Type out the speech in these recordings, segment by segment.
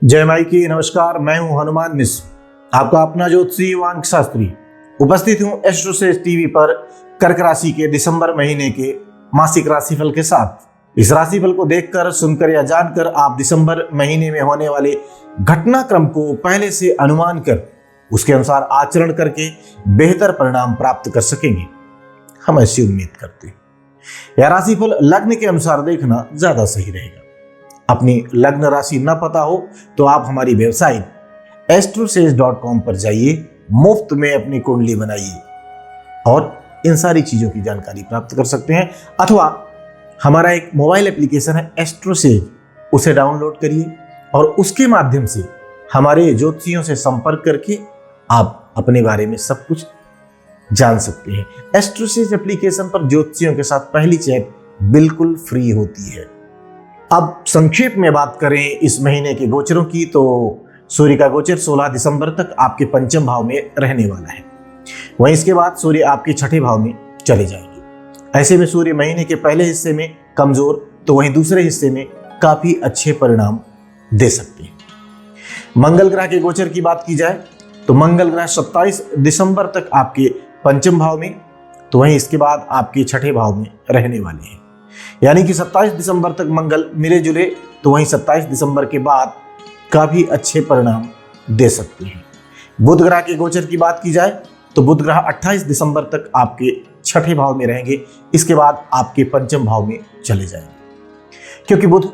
जय माई की नमस्कार। मैं हूं हनुमान मिश्र, आपका अपना ज्योतिषी वांग शास्त्री। उपस्थित हूं एस्ट्रोसेज टीवी पर कर्क राशि के दिसंबर महीने के मासिक राशिफल के साथ। इस राशिफल को देखकर, सुनकर या जानकर आप दिसंबर महीने में होने वाले घटनाक्रम को पहले से अनुमान कर उसके अनुसार आचरण करके बेहतर परिणाम प्राप्त कर सकेंगे, हम ऐसी उम्मीद करते हैं। यह राशिफल लग्न के अनुसार देखना ज्यादा सही रहेगा। अपनी लग्न राशि न पता हो तो आप हमारी वेबसाइट astrosage.com पर जाइए, मुफ्त में अपनी कुंडली बनाइए और इन सारी चीजों की जानकारी प्राप्त कर सकते हैं। अथवा हमारा एक मोबाइल एप्लीकेशन है एस्ट्रोसेज, उसे डाउनलोड करिए और उसके माध्यम से हमारे ज्योतिषियों से संपर्क करके आप अपने बारे में सब कुछ जान सकते हैं। एस्ट्रोसेज एप्लीकेशन पर ज्योतिषियों के साथ पहली चैट बिल्कुल फ्री होती है। अब संक्षेप में बात करें इस महीने के गोचरों की, तो सूर्य का गोचर 16 दिसंबर तक आपके पंचम भाव में रहने वाला है। वहीं इसके बाद सूर्य आपके छठे भाव में चले जाएंगे। ऐसे में सूर्य महीने के पहले हिस्से में कमजोर, तो वहीं दूसरे हिस्से में काफी अच्छे परिणाम दे सकते हैं। मंगल ग्रह के गोचर की बात की जाए तो मंगल ग्रह 27 दिसंबर तक आपके पंचम भाव में, तो वहीं इसके बाद आपके छठे भाव में रहने वाले हैं। यानी कि 27 दिसंबर तक मंगल मिले जुले, तो वहीं 27 दिसंबर के बाद काफी अच्छे परिणाम दे सकते हैं। बुध ग्रह के गोचर की बात की जाए तो बुध ग्रह 28 दिसंबर तक आपके छठे भाव में रहेंगे। इसके बाद आपके पंचम भाव में चले जाएंगे, क्योंकि बुध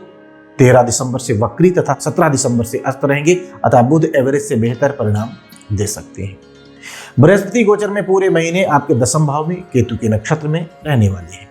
13 दिसंबर से वक्री तथा 17 दिसंबर से अस्त रहेंगे। अतः बुध एवरेज से बेहतर परिणाम दे सकते हैं। बृहस्पति गोचर में पूरे महीने आपके दसम भाव में केतु के नक्षत्र में रहने वाले हैं।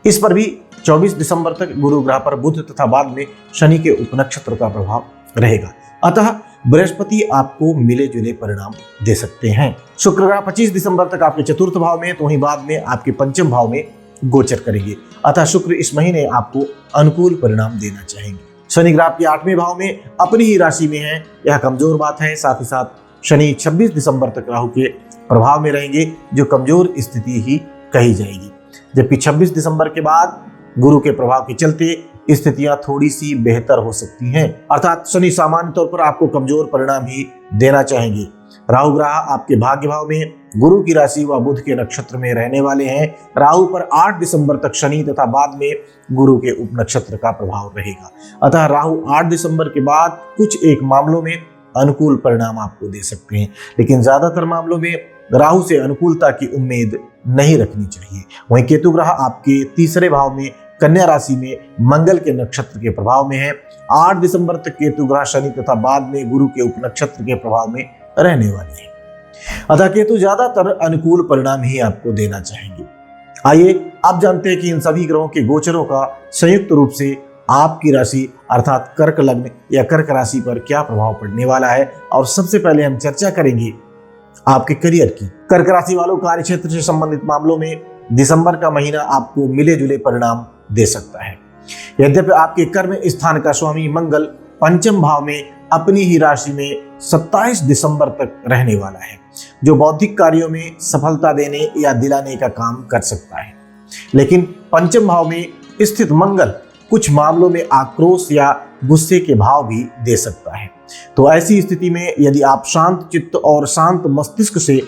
इस पर भी 24 दिसंबर तक गुरु ग्रह पर बुध तथा बाद में शनि के उपनक्षत्र का प्रभाव रहेगा। अतः बृहस्पति आपको मिले जुले परिणाम दे सकते हैं। शुक्र ग्रह 25 दिसंबर तक आपके चतुर्थ भाव में, तो वहीं बाद में आपके पंचम भाव में गोचर करेंगे। अतः शुक्र इस महीने आपको अनुकूल परिणाम देना चाहेंगे। शनि ग्रह आपके 8वें भाव में अपनी ही राशि में है, यह कमजोर बात है। साथ ही साथ शनि 26 दिसंबर तक राहु के प्रभाव में रहेंगे, जो कमजोर स्थिति ही कही जाएगी। जबकि 26 दिसंबर के बाद गुरु के प्रभाव के चलते स्थितियां थोड़ी सी बेहतर हो सकती हैं। अर्थात शनि सामान्य तौर पर आपको कमजोर परिणाम ही देना चाहेंगे। राहु ग्रह आपके भाग्य भाव में गुरु की राशि व बुध के नक्षत्र में रहने वाले हैं। राहु पर 8 दिसंबर तक शनि तथा बाद में गुरु के उप नक्षत्र का प्रभाव रहेगा। अतः राहु 8 दिसंबर के बाद कुछ एक मामलों में अनुकूल परिणाम आपको दे सकते हैं, लेकिन ज्यादातर मामलों में राहु से अनुकूलता की उम्मीद नहीं रखनी चाहिए। वहीं केतु ग्रह आपके तीसरे भाव में कन्या राशि में मंगल के नक्षत्र के प्रभाव में है। 8 दिसंबर तक केतु ग्रह शनि तथा बाद में गुरु के उप नक्षत्र के प्रभाव में रहने वाले हैं। अतः केतु ज्यादातर अनुकूल परिणाम ही आपको देना चाहेंगे। आइए अब जानते हैं कि इन सभी ग्रहों के गोचरों का संयुक्त रूप से आपकी राशि अर्थात कर्क लग्न या कर्क राशि पर क्या प्रभाव पड़ने वाला है। और सबसे पहले हम चर्चा करेंगे आपके करियर की। कर्क राशि वालों कार्य क्षेत्र से संबंधित मामलों में दिसंबर का महीना आपको मिले जुले परिणाम दे सकता है। यद्यपि आपके कर्म स्थान का स्वामी मंगल पंचम भाव में अपनी ही राशि में 27 दिसंबर तक रहने वाला है, जो बौद्धिक कार्यों में सफलता देने या दिलाने का काम कर सकता है। लेकिन पंचम भाव में स्थित मंगल कुछ मामलों में आक्रोश या गुस्से के भाव भी दे सकता है। तो ऐसी स्थिति में यदि आप शांत चित्त और शांत मस्तिष्क से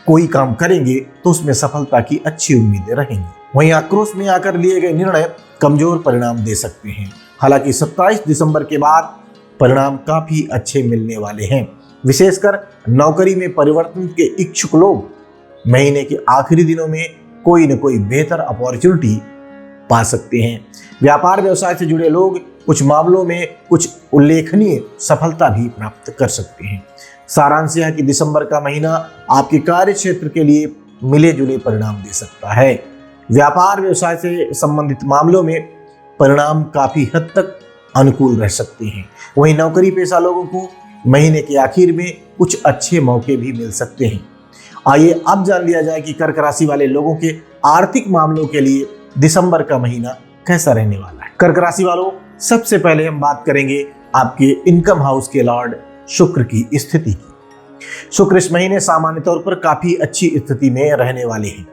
कोई काम करेंगे तो उसमें सफलता की अच्छी उम्मीदें रहेंगी। वहीं आक्रोश में आकर लिए गए निर्णय कमजोर परिणाम दे सकते हैं। हालांकि 27 दिसंबर के बाद परिणाम काफी अच्छे मिलने वाले हैं। विशेषकर नौकरी में परिवर्तन के इच्छुक लोग महीने के आखिरी दिनों में कोई न कोई बेहतर अपॉर्चुनिटी पा सकते हैं। व्यापार व्यवसाय से जुड़े लोग कुछ मामलों में कुछ उल्लेखनीय सफलता भी प्राप्त कर सकते हैं। सारांश यह कि दिसंबर का महीना आपके कार्य क्षेत्र के लिए मिले जुले परिणाम दे सकता है। व्यापार व्यवसाय से संबंधित मामलों में परिणाम काफी हद तक अनुकूल रह सकते हैं। वहीं नौकरी पेशा लोगों को महीने के आखिर में कुछ अच्छे मौके भी मिल सकते हैं। आइए अब जान लिया जाए कि कर्क राशि वाले लोगों के आर्थिक मामलों के लिए दिसंबर का महीना कैसा रहने वाला है। कर्क राशि वालों, सबसे पहले हम बात करेंगे आपके इनकम हाउस के लॉर्ड शुक्र की स्थिति की। शुक्र इस महीने सामान्य तौर पर काफी अच्छी स्थिति में रहने वाले हैं।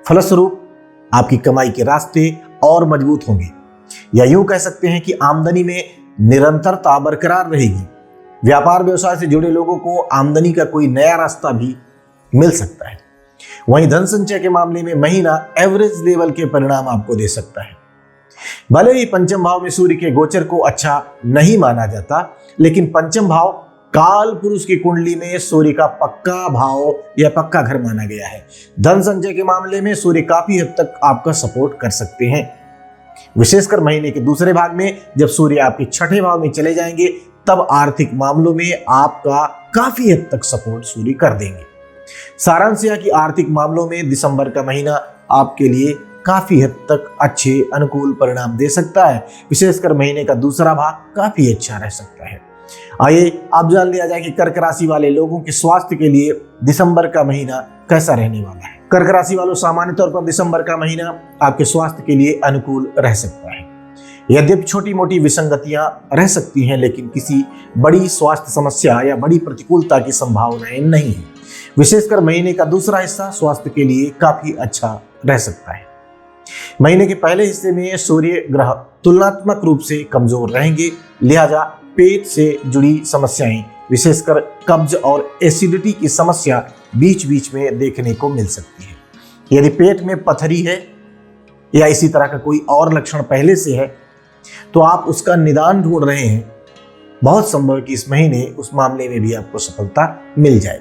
फलस्वरूप आपकी कमाई के रास्ते और मजबूत होंगे, या यूं कह सकते हैं कि आमदनी में निरंतरता बरकरार रहेगी। व्यापार व्यवसाय से जुड़े लोगों को आमदनी का कोई नया रास्ता भी मिल सकता है। वहीं धन संचय के मामले में महीना एवरेज लेवल के परिणाम आपको दे सकता है। भले ही पंचम भाव में सूर्य के गोचर को अच्छा नहीं माना जाता, लेकिन पंचम भाव काल पुरुष की कुंडली में सूर्य का पक्का भाव या पक्का घर माना गया है। धन संचय के मामले में सूर्य काफी हद तक आपका सपोर्ट कर सकते हैं। विशेषकर महीने के दूसरे भाग में जब सूर्य आपके छठे भाव में चले जाएंगे, तब आर्थिक मामलों में आपका काफी हद तक सपोर्ट सूर्य कर देंगे। सारांश यह कि आर्थिक मामलों में दिसंबर का महीना आपके लिए काफी हद तक अच्छे अनुकूल परिणाम दे सकता है। विशेषकर महीने का दूसरा भाग काफी अच्छा रह सकता है। आइए अब जान लिया जाए कि कर्क राशि वाले लोगों के स्वास्थ्य के लिए दिसंबर का महीना कैसा रहने वाला है। कर्क राशि वालों, सामान्य तौर पर दिसंबर का महीना आपके स्वास्थ्य के लिए अनुकूल रह सकता है। यद्यपि छोटी मोटी विसंगतियां रह सकती हैं, लेकिन किसी बड़ी स्वास्थ्य समस्या या बड़ी प्रतिकूलता की संभावनाएं नहीं है। विशेषकर महीने का दूसरा हिस्सा स्वास्थ्य के लिए काफी अच्छा रह सकता है। महीने के पहले हिस्से में सूर्य ग्रह तुलनात्मक रूप से कमजोर रहेंगे, लिहाजा पेट से जुड़ी समस्याएं, विशेषकर कब्ज और एसिडिटी की समस्या बीच बीच में देखने को मिल सकती है। यदि पेट में पथरी है या इसी तरह का कोई और लक्षण पहले से है, तो आप उसका निदान ढूंढ रहे हैं। बहुत संभव है कि इस महीने उस मामले में भी आपको सफलता मिल जाए।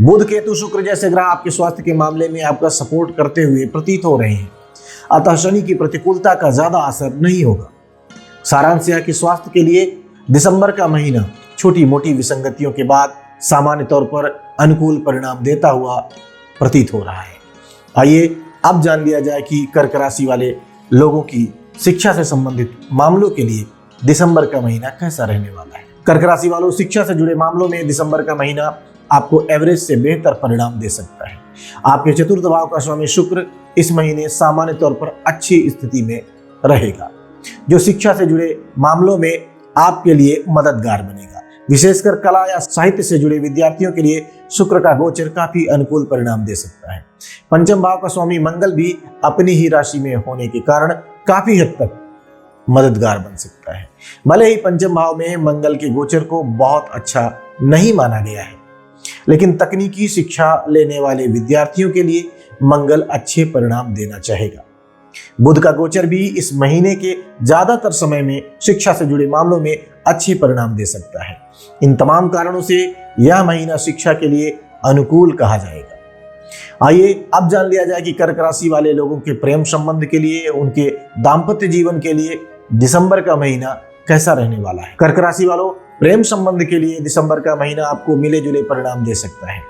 बुध, केतु, शुक्र जैसे ग्रह आपके स्वास्थ्य के मामले में आपका सपोर्ट करते हुए प्रतीत हो रहे हैं, अतः शनि की प्रतिकूलता का ज्यादा असर नहीं होगा। सारांश यह कि स्वास्थ्य के लिए दिसंबर का महीना छोटी मोटी विसंगतियों के बाद सामान्य तौर पर अनुकूल परिणाम देता हुआ प्रतीत हो रहा है। आइए अब जान लिया जाए कि कर्क राशि वाले लोगों की शिक्षा से संबंधित मामलों के लिए दिसंबर का महीना कैसा रहने वाला है। कर्क राशि वालों, शिक्षा से जुड़े मामलों में दिसंबर का महीना आपको एवरेज से बेहतर परिणाम दे सकता है। आपके चतुर्थ भाव का स्वामी शुक्र इस महीने सामान्य तौर पर अच्छी स्थिति में रहेगा, जो शिक्षा से जुड़े मामलों में आपके लिए मददगार बनेगा। विशेषकर कला या साहित्य से जुड़े विद्यार्थियों के लिए शुक्र का गोचर काफी अनुकूल परिणाम दे सकता है। पंचम भाव का स्वामी मंगल भी अपनी ही राशि में होने के कारण काफी हद तक मददगार बन सकता है। भले ही पंचम भाव में मंगल के गोचर को बहुत अच्छा नहीं माना गया है, लेकिन तकनीकी शिक्षा लेने वाले विद्यार्थियों के लिए मंगल अच्छे परिणाम देना चाहेगा। बुध का गोचर भी इस महीने के ज्यादातर समय में शिक्षा से जुड़े मामलों में अच्छे परिणाम दे सकता है। इन तमाम कारणों से यह महीना शिक्षा के लिए अनुकूल कहा जाएगा। आइए अब जान लिया जाए कि कर्क राशि वाले लोगों के प्रेम संबंध के लिए, उनके दाम्पत्य जीवन के लिए दिसंबर का महीना कैसा रहने वाला है। कर्क राशि वालों, प्रेम संबंध के लिए दिसंबर का महीना आपको मिले जुले परिणाम दे सकता है।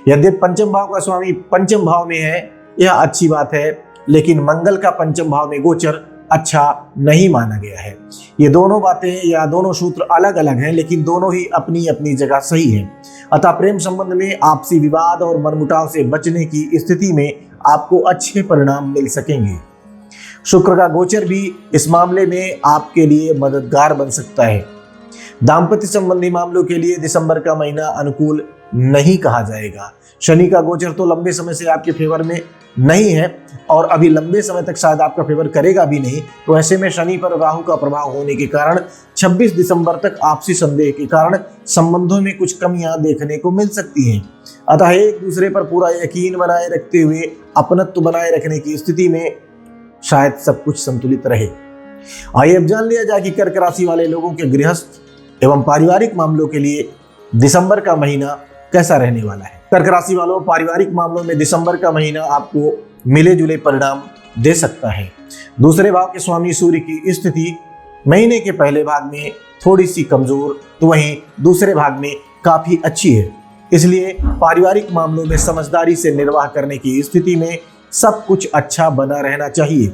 यद्यपि पंचम भाव का स्वामी पंचम भाव में है, यह अच्छी बात है, लेकिन मंगल का पंचम भाव में गोचर अच्छा नहीं माना गया है। ये दोनों बातें या दोनों सूत्र अलग अलग हैं, लेकिन दोनों ही अपनी अपनी जगह सही हैं। अतः प्रेम संबंध में आपसी विवाद और मनमुटाव से बचने की स्थिति में आपको अच्छे परिणाम मिल सकेंगे। शुक्र का गोचर भी इस मामले में आपके लिए मददगार बन सकता है। दाम्पत्य संबंधी मामलों के लिए दिसंबर का महीना अनुकूल नहीं कहा जाएगा। शनि का गोचर तो लंबे समय से आपके फेवर में नहीं है और अभी लंबे समय तक शायद आपका फेवर करेगा भी नहीं। तो ऐसे में शनि पर राहु का प्रभाव होने के कारण 26 दिसंबर तक आपसी संदेह के कारण संबंधों में कुछ कमियां देखने को मिल सकती हैं। अतः एक दूसरे पर पूरा यकीन बनाए रखते हुए अपनत्व बनाए रखने की स्थिति में शायद सब कुछ संतुलित रहे। आइए अब जान लिया जाए कि कर्क राशि वाले लोगों के गृहस्थ एवं पारिवारिक मामलों के लिए दिसंबर का महीना कैसा रहने वाला है। कर्क राशि वालों, पारिवारिक मामलों में दिसंबर का महीना आपको मिले जुले परिणाम दे सकता है। दूसरे भाव के स्वामी सूर्य की स्थिति महीने के पहले भाग में थोड़ी सी कमजोर, तो वहीं दूसरे भाग में काफी अच्छी है। इसलिए पारिवारिक मामलों में समझदारी से निर्वाह करने की स्थिति में सब कुछ अच्छा बना रहना चाहिए।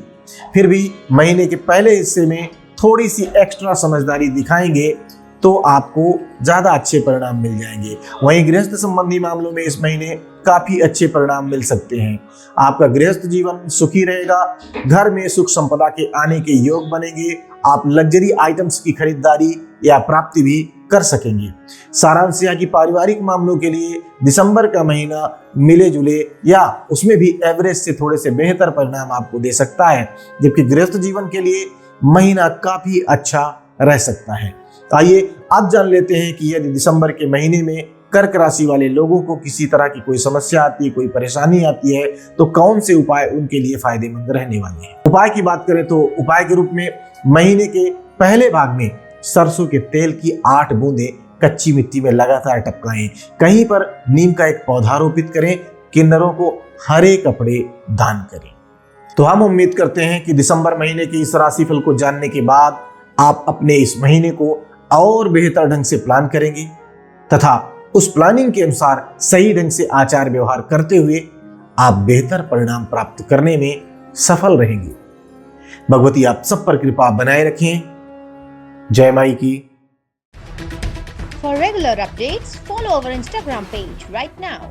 फिर भी महीने के पहले हिस्से में थोड़ी सी एक्स्ट्रा समझदारी दिखाएंगे तो आपको ज्यादा अच्छे परिणाम मिल जाएंगे। वहीं गृहस्थ संबंधी मामलों में इस महीने काफी अच्छे परिणाम मिल सकते हैं। आपका गृहस्थ जीवन सुखी रहेगा, घर में सुख संपदा के आने के योग बनेंगे, आप लग्जरी आइटम्स की खरीदारी या प्राप्ति भी कर सकेंगे। सारांश यह कि पारिवारिक मामलों के लिए दिसंबर का महीना मिले जुले या उसमें भी एवरेज से थोड़े से बेहतर परिणाम आपको दे सकता है, जबकि गृहस्थ जीवन के लिए महीना काफी अच्छा रह सकता है। आइए आज जान लेते हैं कि यदि दिसंबर के महीने में कर्क राशि वाले लोगों को किसी तरह की कोई समस्या आती है, कोई परेशानी आती है, तो कौन से उपाय उनके लिए फायदेमंद रहने वाले हैं। उपाय की बात करें तो उपाय के रूप में महीने के पहले भाग में सरसों के तेल की 8 बूंदें कच्ची मिट्टी में लगातार टपकाएं। कहीं पर नीम का एक पौधा रोपित करें। किन्नरों को हरे कपड़े दान करें। तो हम उम्मीद करते हैं कि दिसंबर महीने के इस राशिफल को जानने के बाद आप अपने इस महीने को और बेहतर ढंग से प्लान करेंगे तथा उस प्लानिंग के अनुसार सही ढंग से आचार व्यवहार करते हुए आप बेहतर परिणाम प्राप्त करने में सफल रहेंगे। भगवती आप सब पर कृपा बनाए रखें। जय माई की। For regular updates, follow our Instagram page right now.